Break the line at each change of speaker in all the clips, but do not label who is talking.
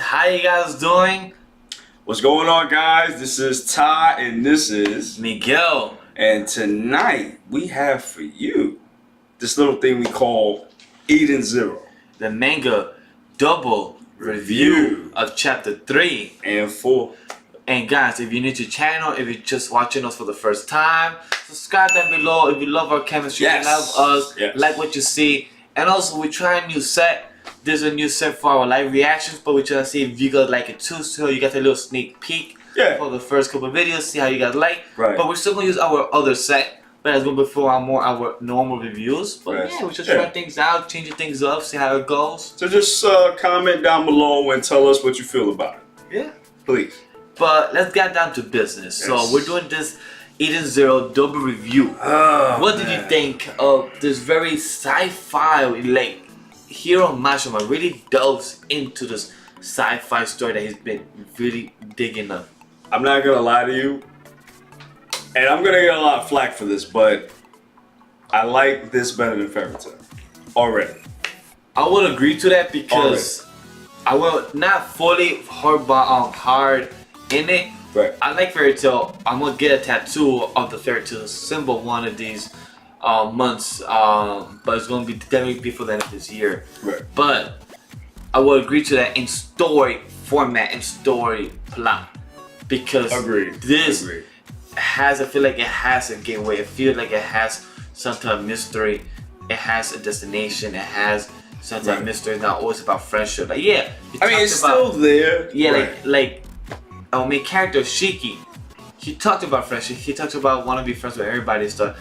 How you guys doing?
What's going on, guys? This is Ty and this is
Miguel.
And tonight we have for you this little thing we call Eden Zero.
The manga double review of chapter 3
and 4.
And guys, if you're new to the channel, if you're just watching us for the first time, subscribe down below. If you love our chemistry,
Yes.
you love us,
Yes.
like what you see. And also, we try a new set. There's a new set for our live reactions, but we're trying to see if you guys like it too. So you got a little sneak peek for the first couple of videos, see how you guys like.
Right.
But we're still going to use our other set. But that's going to be for our normal reviews. But
Right.
yeah, we're just trying things out, changing things up, see how it goes.
So just comment down below and tell us what you feel about it.
Yeah.
Please.
But let's get down to business.
Yes.
So we're doing this Eden Zero double review.
Oh,
What did you think of this very sci-fi, like Hiro Mashima really delves into this sci-fi story that he's been really digging up?
I'm not gonna lie to you, and I'm gonna get a lot of flack for this, but I like this better than Fairy Tail already.
I would agree to that because I will not fully hard in it.
Right.
I like Fairy Tail. I'm gonna get a tattoo of the Fairy Tail symbol one of these months, but it's gonna be definitely before the end of this year.
Right.
But I will agree to that in story format and story plot because this has, I feel like it has a gateway. I feel like it has some type of mystery. It has a destination. It has some type of mystery. It's not always about friendship. Like
I mean, it's still there.
Yeah, like our main character Shiki, he talked about friendship. He talked about wanting to be friends with everybody and stuff.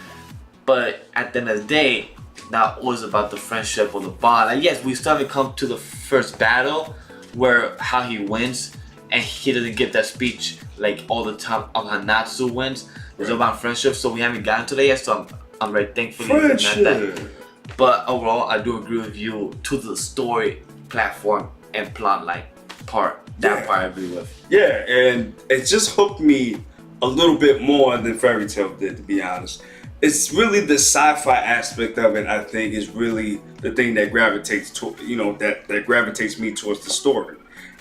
But at the end of the day, not always about the friendship or the bond. Like yes, we still haven't come to the first battle where how he wins and he doesn't give that speech like all the time of how Natsu wins. It's about friendship, so we haven't gotten to that yet. So I'm very thankful that. But overall, I do agree with you to the story platform and plot line part. That part I agree with.
Yeah, and it just hooked me a little bit more than Fairy Tail did, to be honest. It's really the sci-fi aspect of it, I think, is really the thing that gravitates to, that gravitates me towards the story.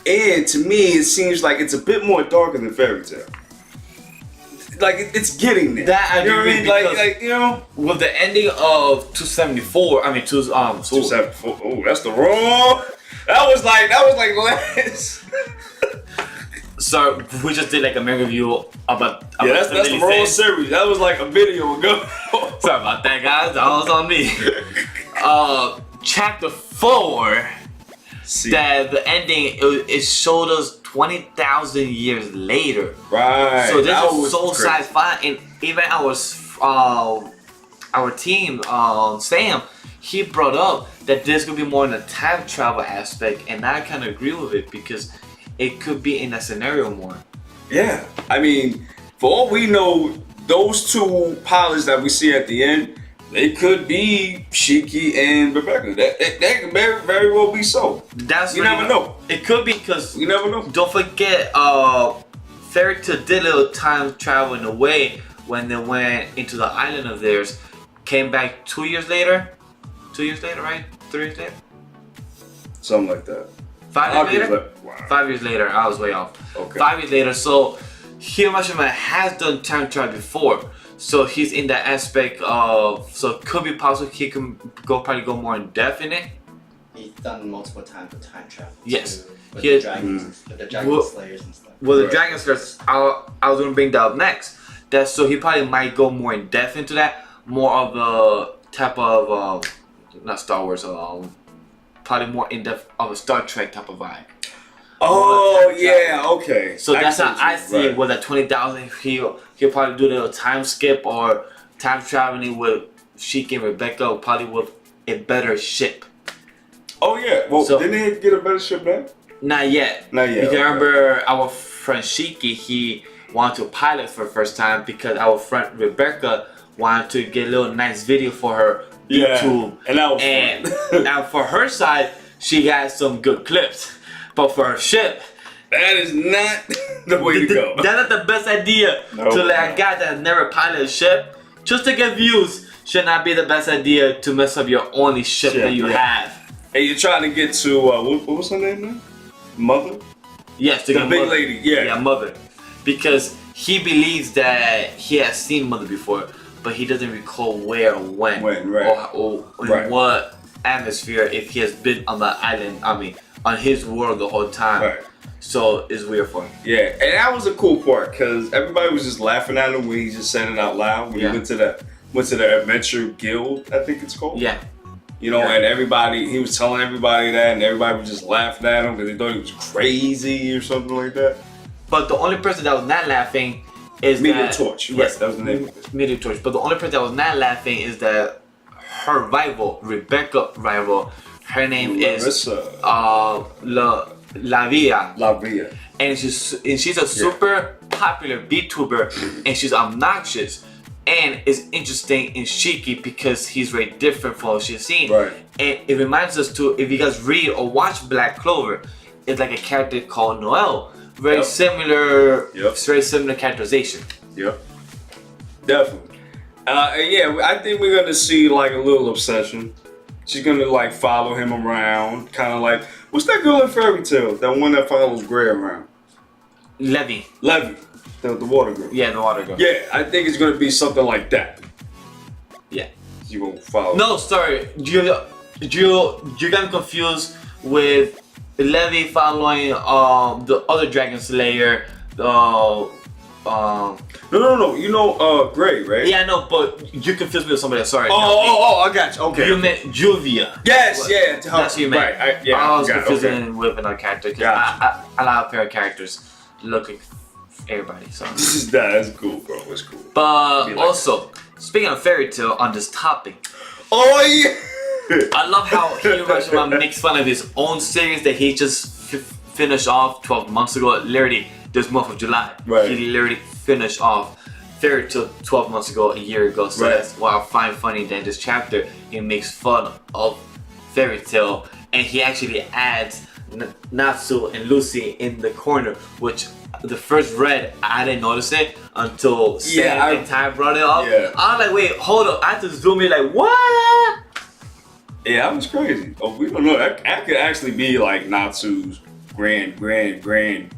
And to me, it seems like it's a bit more darker than Fairy Tail. Like it's getting there.
That I agree
with
with the ending of 274. I mean,
274. Oh, that's the wrong. That was like last.
So we just did like a mega review about
that's the wrong series. That was like a video ago.
Sorry about that, guys. That was on me. Chapter 4. That the ending it showed us 20,000 years later.
Right.
So this is so sci-fi, and even our team, Sam, he brought up that this could be more in a time travel aspect, and I kind of agree with it because it could be in a scenario more. Yeah.
I mean, for all we know, those two pilots that we see at the end, they could be Shiki and Rebecca. That could very well be so. You never know.
It could be because
you never know.
Don't forget, Fairy Tail did a little time travel in a way when they went into the island of theirs. Came back 2 years later. 2 years later, right? 3 years later.
Something like that.
5 years later.
Wow.
5 years later. I was way off.
Okay.
5 years later. So Hiro Mashima has done time travel before. So he's in that aspect of, so it could be possible he can probably go more in depth in it.
He's done multiple times with time travel.
Yes.
With the dragons, with the dragon slayers and stuff.
Well, the dragon slayers, I was gonna bring that up next. So he probably might go more in depth into that, more of the type of not Star Wars, probably more in depth of a Star Trek type of vibe.
Oh yeah, okay.
So that's how I see it. With that 20,000, he'll probably do a little time skip or time traveling with Shiki and Rebecca, or probably with a better ship.
Oh yeah. Well, didn't they get a better ship now?
Not yet.
Not yet.
You can remember our friend Shiki. He wanted to pilot for the first time because our friend Rebecca wanted to get a little nice video for her YouTube.
And that was fun.
Now for her side, she got some good clips. But for her ship,
that is not the way to go.
That's not the best idea to let a guy that has never piloted a ship just to get views. Should not be the best idea to mess up your only ship that you have.
And you're trying to get to what was her name now? Mother?
Yes,
the big lady. Yeah.
Yeah, Mother. Because he believes that he has seen Mother before, but he doesn't recall where or when.
Right.
Or in
Right.
what atmosphere, if he has been on the island, on his world the whole time.
Right.
So it's weird for him.
Yeah, and that was a cool part because everybody was just laughing at him when he just said it out loud. When he went to the Adventure Guild, I think it's called.
Yeah.
You know, and he was telling everybody that, and everybody was just laughing at him because they thought he was crazy or something like that.
But the only person that was not laughing is
Meteor Torch. Yes, right, that was the name of it.
Meteor Torch. But the only person that was not laughing is that her rival, Rebecca rival, her name is La Villa. And she's a super popular VTuber, and she's obnoxious. And it's interesting and cheeky because he's very different from what she's seen.
Right.
And it reminds us to, if you guys read or watch Black Clover, it's like a character called Noelle. Very similar, very similar characterization.
Yep. Definitely. Yeah, I think we're gonna see like a little obsession. She's gonna like follow him around, kind of like, what's that girl in Fairy Tail? That one that follows Gray around?
Levy.
The water girl.
Yeah, the water girl.
Yeah, I think it's gonna be something like that.
Yeah.
You gonna follow?
No, sorry. You got me confused with Levy following the other Dragon Slayer.
No. You know Gray, right?
Yeah, I know, but you confused me with somebody else. Sorry.
I got you. Okay.
You meant Juvia.
Yes, yeah.
That's what you meant.
Right.
I was confusing with another character because I allow a pair of characters looking everybody. So
that's cool, bro. It's cool.
But like also, speaking of Fairy Tail on this topic.
Oh yeah.
I love how Hiroshima makes fun of his own series that he just finished off 12 months ago. Literally, this month of July.
Right.
He literally finished off Fairy Tail 12 months ago, a year ago. So that's why I find funny that in this chapter he makes fun of Fairy Tail, and he actually adds Natsu and Lucy in the corner, which the first read I didn't notice it until Sam and Ty brought it up.
Yeah.
I was like, wait, hold up. I had to zoom in like, what?
Yeah, that was crazy. Oh, we don't know. That could actually be like Natsu's grand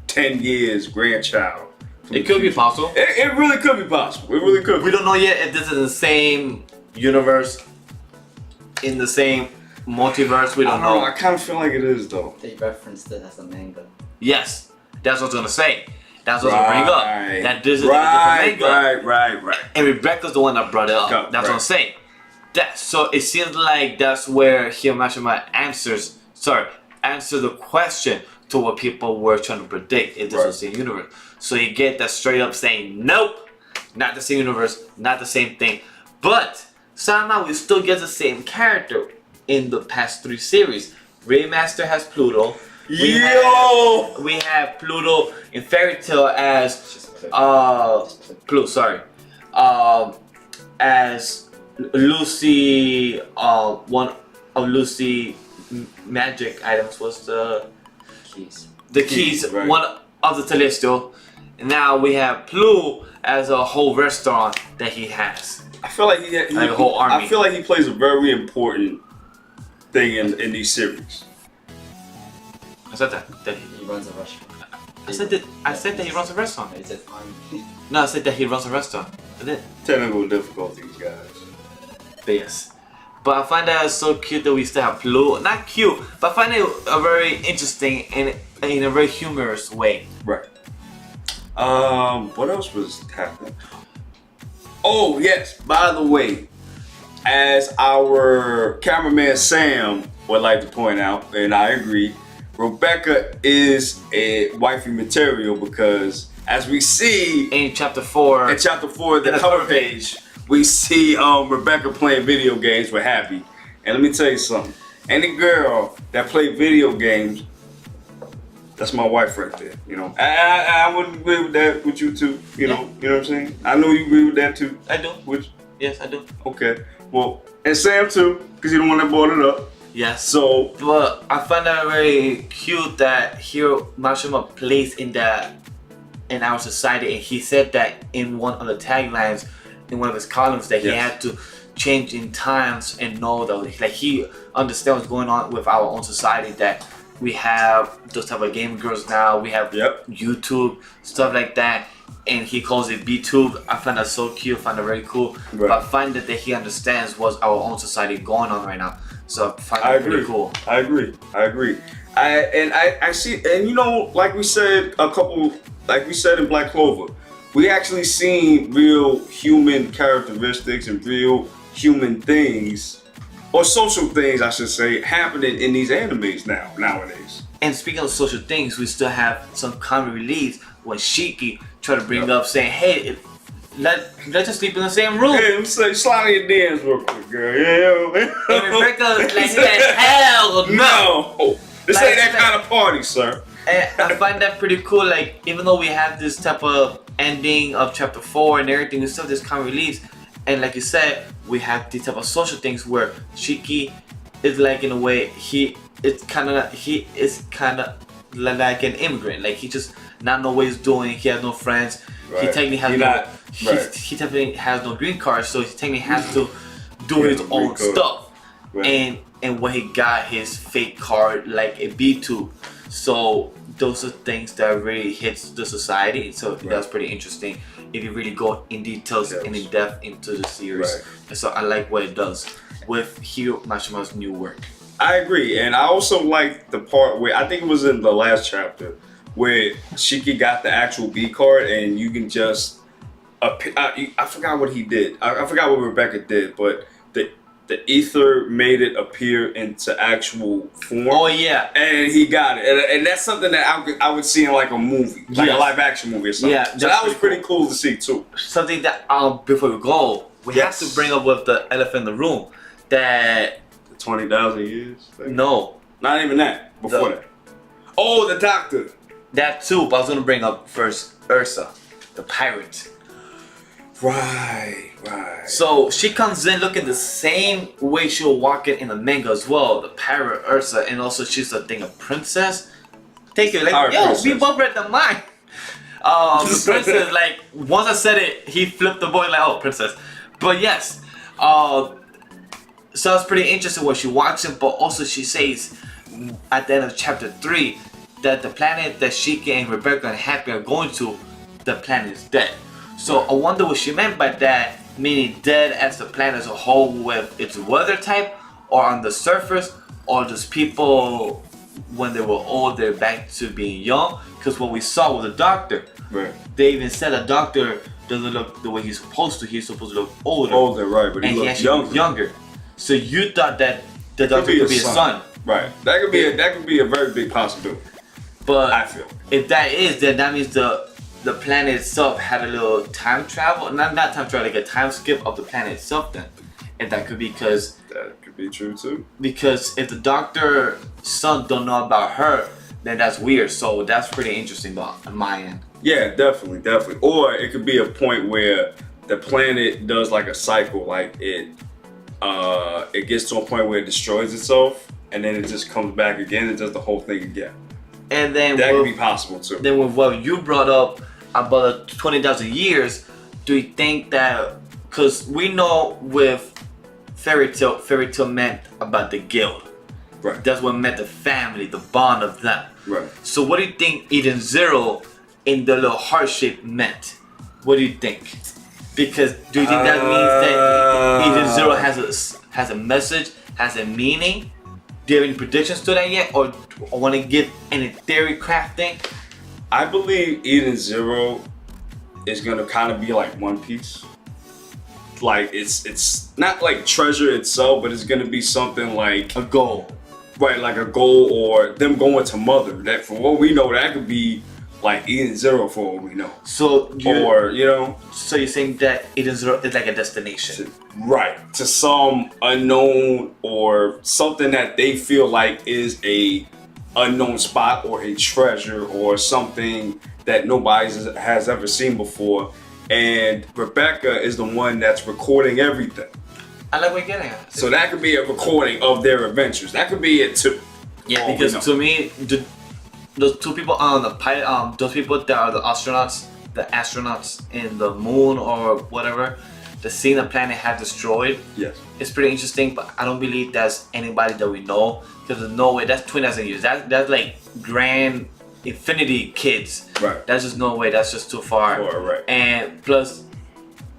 10 years grandchild.
It could be possible.
It really could be possible. It really could be.
We don't know yet if this is the same universe, in the same multiverse. We don't know.
I kind of feel like it is though.
They referenced it as a manga.
Yes, that's what I was gonna say. That's what I was gonna bring up. That this is a different manga.
Right.
And Rebecca's the one that brought it up. That's what I'm saying. So it seems like that's where Hiromashima answers the question to what people were trying to predict if this was the same universe. So you get that straight up saying, nope, not the same universe, not the same thing. But somehow we still get the same character in the past 3 series. Raymaster has Pluto. We have Pluto in Fairy Tail as as Lucy. One of Lucy magic items was the keys.
Right.
One of the Celestial. And now we have Pluto as a whole restaurant that he has.
I feel like
a whole army.
I feel like he plays a very important thing in these series.
I said that.
He runs a restaurant.
I said that he runs a restaurant.
He said army.
No, I said that he runs a restaurant. I did.
Technical difficulties, guys.
But yes. But I find that so cute that we still have Pluto. Not cute, but I find it a very interesting and in a very humorous way.
Right. What else was happening? Oh yes, by the way, as our cameraman Sam would like to point out, and I agree, Rebecca is a wifey material because as we see
in chapter 4,
the cover page, we see Rebecca playing video games with Happy. And let me tell you something. Any girl that play video games, that's my wife right there. You know, I wouldn't agree with that with you too. You know what I'm saying? I know you agree with that too.
I do. Yes, I do.
Okay. Well, and Sam too, because you're the one that brought it up.
Yes.
So,
but I find that very cute that Hiromashima plays in our society, and he said that in one of the taglines in one of his columns that he had to change in times and know that like he understands what's going on with our own society, that we have those type of game girls now. We have YouTube, stuff like that. And he calls it B-Tube. I find that so cute. I find that very cool.
Right.
But I find that he understands what's our own society going on right now. So I find that pretty cool.
I agree. I see, and you know, like we said in Black Clover, we actually seen real human characteristics and real human things, or social things, I should say, happening in these animes nowadays.
And speaking of social things, we still have some comic relief when Shiki try to bring up saying, hey, let's just sleep in the same room.
Hey, slide on your DMs real quick, girl. Yeah.
And Rebecca like said, hell no.
This ain't that kind of party, sir.
And I find that pretty cool. Like, even though we have this type of ending of chapter 4 and everything, we still have this comic relief. And like you said, we have these type of social things where Shiki is like, in a way, he is kind of like an immigrant. Like, he just not know what he's doing. He has no friends.
Right.
He technically has he technically has no green card, so he technically has to do his own stuff. Right. And when he got his fake card, like a B-Tube. So those are things that really hits the society. So that's pretty interesting if you really go in details and in depth into the series. Right. And so I like what it does with Hiro Mashima's new work. I
agree, and I also like the part where I think it was in the last chapter where Shiki got the actual B card and you can just I forgot what he did. I forgot what Rebecca did, but the ether made it appear into actual form.
Oh yeah,
and he got it, and that's something that I would see in like a movie, like a live action movie or something. Yeah, so that was pretty cool to see too.
Something that before we go, we have to bring up with the elephant in the room that
20,000 years.
No,
not even that. Before that. Oh, the doctor.
That too, but I was gonna bring up first Ursa, the pirate.
Right.
So she comes in looking the same way she was walking in the manga as well, the pirate Ursa, and also she's a princess. Take it, like, yo, princess. We both read the mind. The princess, like, once I said it, he flipped the boy like, oh, princess. But yes, so it's pretty interesting when she walks in, but also she says at the end of chapter 3 that the planet that Shiki and Rebecca and Happy are going to, the planet is dead. So I wonder what she meant by that, meaning dead as the planet as a whole with its weather type, or on the surface, or just people when they were old, they're back to being young. Because what we saw with the doctor, they even said a doctor doesn't look the way he's supposed to. He's supposed to look older.
Older, right? But he looks
younger. So you thought that the doctor could be his son.
Right. That could be a very big possibility.
But
I feel
if that is, then that means the planet itself had a little time travel, not time travel, like a time skip of the planet itself. Then, if that could be because
that could be true too.
Because if the doctor's son don't know about her, then that's weird. So that's pretty interesting, on my end.
Yeah, definitely. Or it could be a point where the planet does like a cycle, like it gets to a point where it destroys itself, and then it just comes back again and does the whole thing again. And then that could be possible too.
Then with what you brought up about the 20,000 years, do you think that, because we know with fairy tale meant about the guild.
Right.
That's what meant the family, the bond of them.
Right.
So what do you think Eden Zero in the little heart shape meant? What do you think? Because do you think that means that Eden Zero has a message, has a meaning? Do you have any predictions to that yet, or want to give any theory crafting?
I believe Eden Zero is gonna kind of be like One Piece. Like it's not like treasure itself, but it's gonna be something like
a goal,
right? Like a goal, or them going to Mother. That, for what we know, that could be like Eden Zero for what we know.
So
So
you're saying that Eden Zero is like a destination,
right? To some unknown or something that they feel like is a unknown spot or a treasure or something that nobody has ever seen before. And Rebecca is the one that's recording everything.
I like what you're getting at.
So that could be a recording of their adventures. That could be it too.
Yeah, because to me, those two people on the pilot, those people that are the astronauts in the moon or whatever, the scene the planet had destroyed.
Yes.
It's pretty interesting, but I don't believe that's anybody that we know, because there's no way. That's 20,000 years. That's like grand infinity kids.
Right.
That's just no way. That's just too far.
Right.
And plus,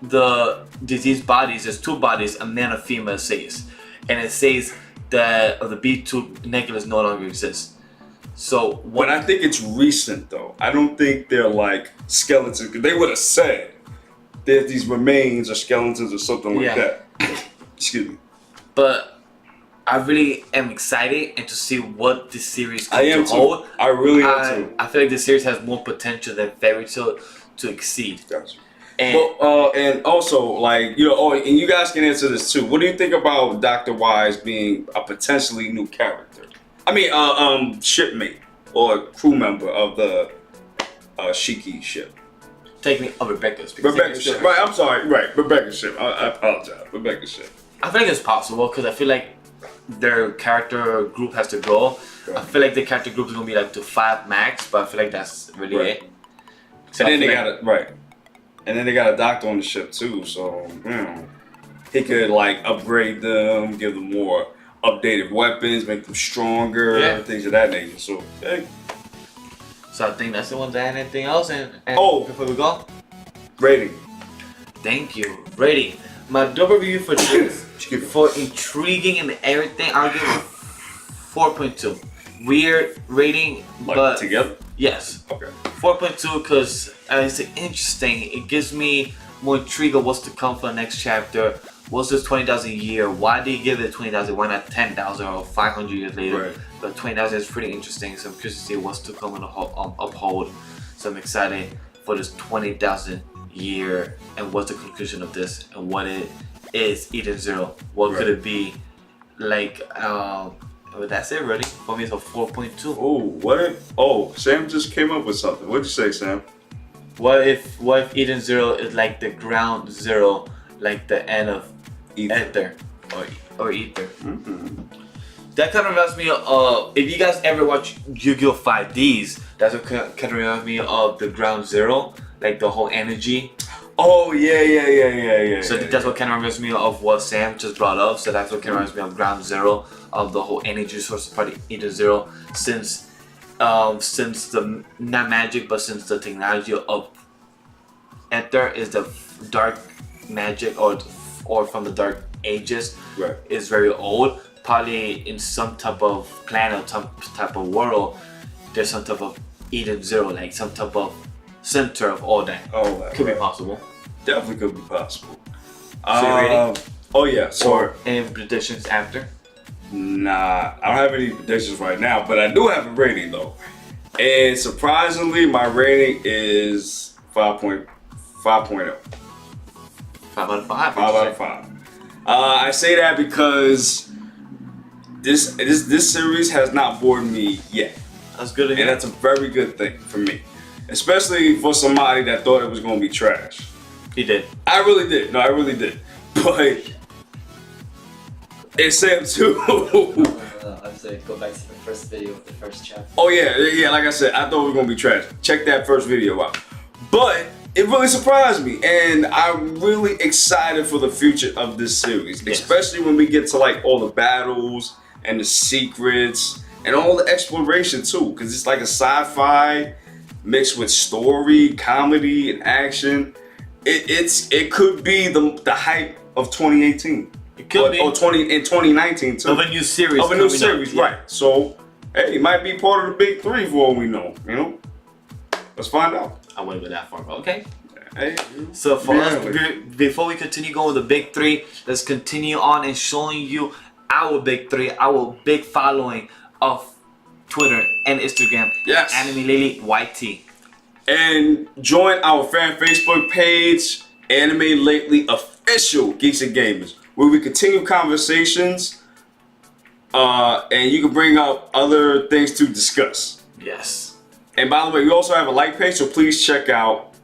the diseased bodies. There's two bodies, a man and a female. It says, and it says that the B2 necklace no longer exists. So, what?
But I think it's recent though. I don't think they're like skeletons. Because they would have said there's these remains or skeletons or something like that. Excuse me.
But I really am excited and to see what this series can
I am too.
hold.
I really am too.
I feel like this series has more potential than Fairy Tail to exceed.
Gotcha.
And
Well, and also, like, you know, oh, and you guys can answer this too. What do you think about Dr. Wise being a potentially new character? I mean, shipmate or crew member of the Shiki ship.
taking Rebecca's.
Rebecca's ship. Right, I'm sorry. Right, Rebecca's ship. I apologize. Rebecca's ship.
I feel like it's possible because I feel like their character group has to grow.
Right.
I feel like the character group is gonna be like to 5 max, but I feel like that's really it. So
And then they got it right. And then they got a doctor on the ship too, so he could like upgrade them, give them more updated weapons, make them stronger, things of that nature. So hey.
So I think that's the one. That anything else? And before we go,
Rating.
thank you. Rating. My double review for this, for intriguing and everything, I'll give it 4.2. Weird rating,
Like
but
together?
yes.
Okay.
4.2 because it's interesting. It gives me more intrigue of what's to come for the next chapter. What's this 20,000 year? Why did he give it 20,000? Why not 10,000 or 500 years later?
Right.
But 20,000 is pretty interesting. So I'm curious to see what's to come in the uphold. So I'm excited for this 20,000 year and what's the conclusion of this and what it is. Eden Zero. What could it be? Like, well, that's it really. For me, it's a 4.2.
Oh, what if? Oh, Sam just came up with something. What'd you say, Sam?
What if Eden Zero is like the ground zero, like the end of Ether or Ether?
Mm-hmm.
That kind of reminds me of if you guys ever watch Yu-Gi-Oh! 5Ds, that's what kind of reminds me of the ground zero, like the whole energy.
Oh yeah.
So that's what kind of reminds me of what Sam just brought up. So that's what kind of reminds me of ground zero, of the whole energy source of party Eden Zero, since the not magic, but since the technology of Ether is the dark magic or from the dark ages,
Right.
is very old. Probably in some type of planet, some type of world, there's some type of Eden Zero, like some type of center of all that.
Oh, that
Could be possible.
Definitely could be possible.
So you ready?
Oh yeah. So
Or any predictions after?
nah, I don't have any predictions right now, but I do have a rating though. And surprisingly, my rating is 5.0.
5 out of 5.
5 out of 5. I say that because this series has not bored me yet,
That's good.
and that's a very good thing for me, especially for somebody that thought it was gonna be trash.
He did.
I really did. No, I really did. But it's Sam too.
I'm sorry, go back to the first video of the first chapter.
Oh yeah. Like I said, I thought it was gonna be trash. Check that first video out. But it really surprised me, and I'm really excited for the future of this series, especially when we get to like all the battles and the secrets and all the exploration too, because it's like a sci-fi mixed with story, comedy, and action. It could be the hype of 2018.
It could be.
Or 2019 too.
Of a new series.
Of a new
coming
series,
up, yeah.
right. So, hey, it might be part of the big three for all we know, you know? Let's find out.
I wouldn't go that far, but okay.
Hey,
So for
yeah.
us, before we continue going with the big three, let's continue on and showing you our big three, our big following of Twitter and Instagram.
Yes.
Anime Lily YT.
And join our fan Facebook page, Anime Lately Official Geeks and Gamers, where we continue conversations, and you can bring up other things to discuss.
Yes.
And by the way, we also have a like page, so please check out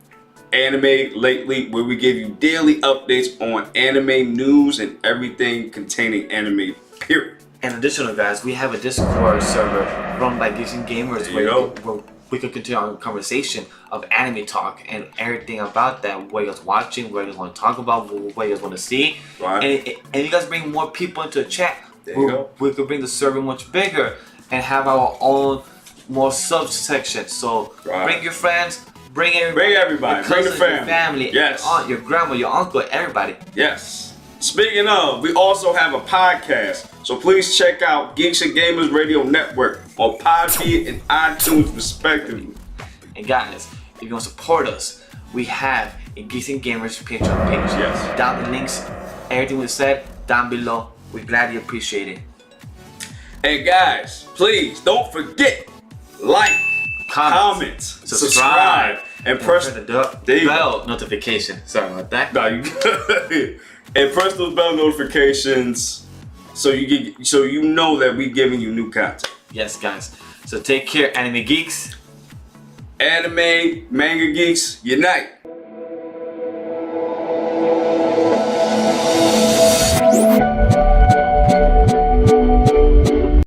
Anime Lately, where we give you daily updates on anime news and everything containing anime, period.
And additional guys, we have a Discord server run by Geeks Gamers
There you go.
we could continue our conversation of anime talk and everything about that. What you guys watching, what you guys want to talk about, what you guys want to see.
Right.
And you guys bring more people into the chat.
There you go.
We could bring the server much bigger and have our own more subsection. So bring your friends, bring everybody,
bring the family.
Your family,
yes,
your aunt, your grandma, your uncle, everybody.
Yes. Speaking of, we also have a podcast, so please check out Geeks and Gamers Radio Network on Podbean and iTunes respectively.
And guys, if you want to support us, we have a Geeks and Gamers Patreon page.
Yes.
Down the links, everything we said down below. We gladly appreciate it.
And guys, please don't forget, like, comment, subscribe, and press the
bell notification. Sorry about that.
No, you good. And press those bell notifications so you know that we're giving you new content.
Yes, guys. So take care, anime geeks.
Anime, manga geeks, unite.